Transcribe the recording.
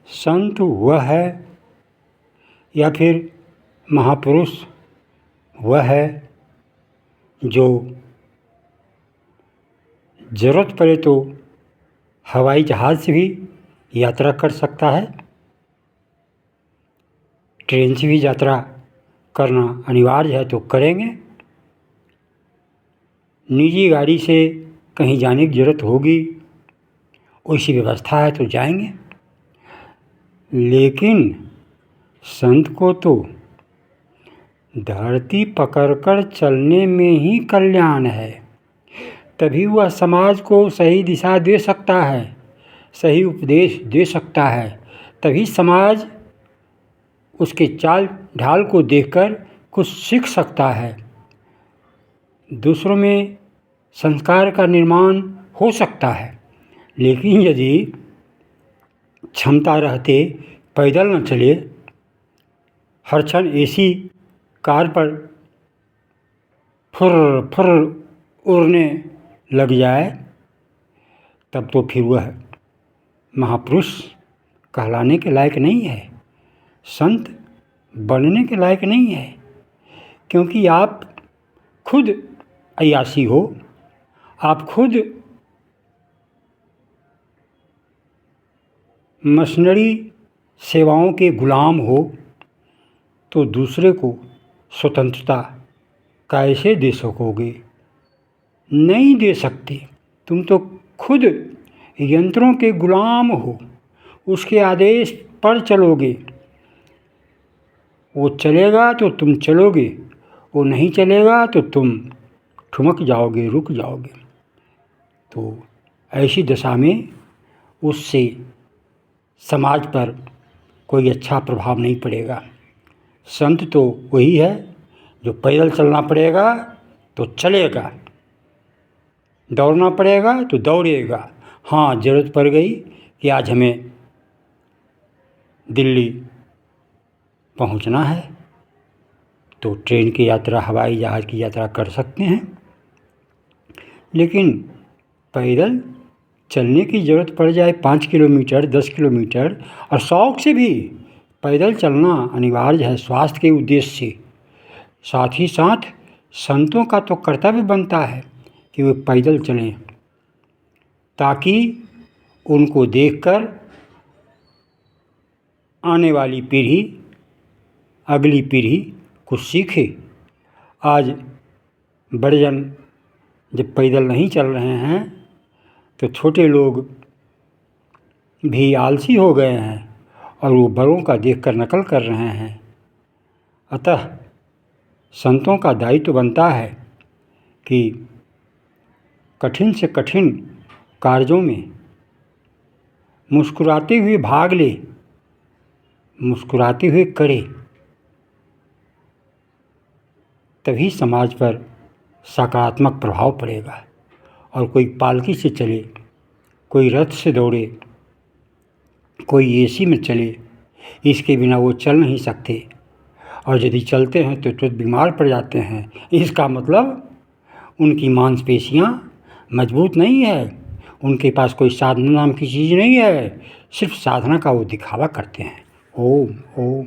संत वह है या फिर महापुरुष वह है जो ज़रूरत पड़े तो हवाई जहाज़ से भी यात्रा कर सकता है, ट्रेन से भी यात्रा करना अनिवार्य है तो करेंगे, निजी गाड़ी से कहीं जाने की ज़रूरत होगी वैसी व्यवस्था है तो जाएंगे। लेकिन संत को तो धरती पकड़कर चलने में ही कल्याण है, तभी वह समाज को सही दिशा दे सकता है, सही उपदेश दे सकता है, तभी समाज उसके चाल ढाल को देखकर कुछ सीख सकता है, दूसरों में संस्कार का निर्माण हो सकता है। लेकिन यदि क्षमता रहते पैदल न चले, हर क्षण एसी कार पर फुर फुर उड़ने लग जाए, तब तो फिर वह महापुरुष कहलाने के लायक नहीं है, संत बनने के लायक नहीं है। क्योंकि आप खुद अय्यासी हो, आप खुद मशीनरी सेवाओं के गुलाम हो, तो दूसरे को स्वतंत्रता कैसे दे सकोगे? नहीं दे सकते। तुम तो खुद यंत्रों के गुलाम हो, उसके आदेश पर चलोगे। वो चलेगा तो तुम चलोगे, वो नहीं चलेगा तो तुम ठुमक जाओगे, रुक जाओगे। तो ऐसी दशा में उससे समाज पर कोई अच्छा प्रभाव नहीं पड़ेगा। संत तो वही है जो पैदल चलना पड़ेगा तो चलेगा, दौड़ना पड़ेगा तो दौड़ेगा। हाँ, ज़रूरत पड़ गई कि आज हमें दिल्ली पहुंचना है तो ट्रेन की यात्रा, हवाई जहाज़ की यात्रा कर सकते हैं। लेकिन पैदल चलने की ज़रूरत पड़ जाए 5 किलोमीटर, 10 किलोमीटर, और शौक से भी पैदल चलना अनिवार्य है स्वास्थ्य के उद्देश्य से। साथ ही साथ संतों का तो कर्तव्य बनता है कि वे पैदल चलें, ताकि उनको देखकर आने वाली पीढ़ी, अगली पीढ़ी कुछ सीखे। आज बड़े जन जब पैदल नहीं चल रहे हैं तो छोटे लोग भी आलसी हो गए हैं और वो बड़ों का देखकर नकल कर रहे हैं। अतः संतों का दायित्व बनता है कि कठिन से कठिन कार्यों में मुस्कुराते हुए भाग ले, मुस्कुराते हुए करे, तभी समाज पर सकारात्मक प्रभाव पड़ेगा। और कोई पालकी से चले, कोई रथ से दौड़े, कोई एसी में चले, इसके बिना वो चल नहीं सकते, और यदि चलते हैं तो तुरंत बीमार पड़ जाते हैं। इसका मतलब उनकी मांसपेशियां मजबूत नहीं है, उनके पास कोई साधना नाम की चीज़ नहीं है, सिर्फ साधना का वो दिखावा करते हैं। ओम ओम।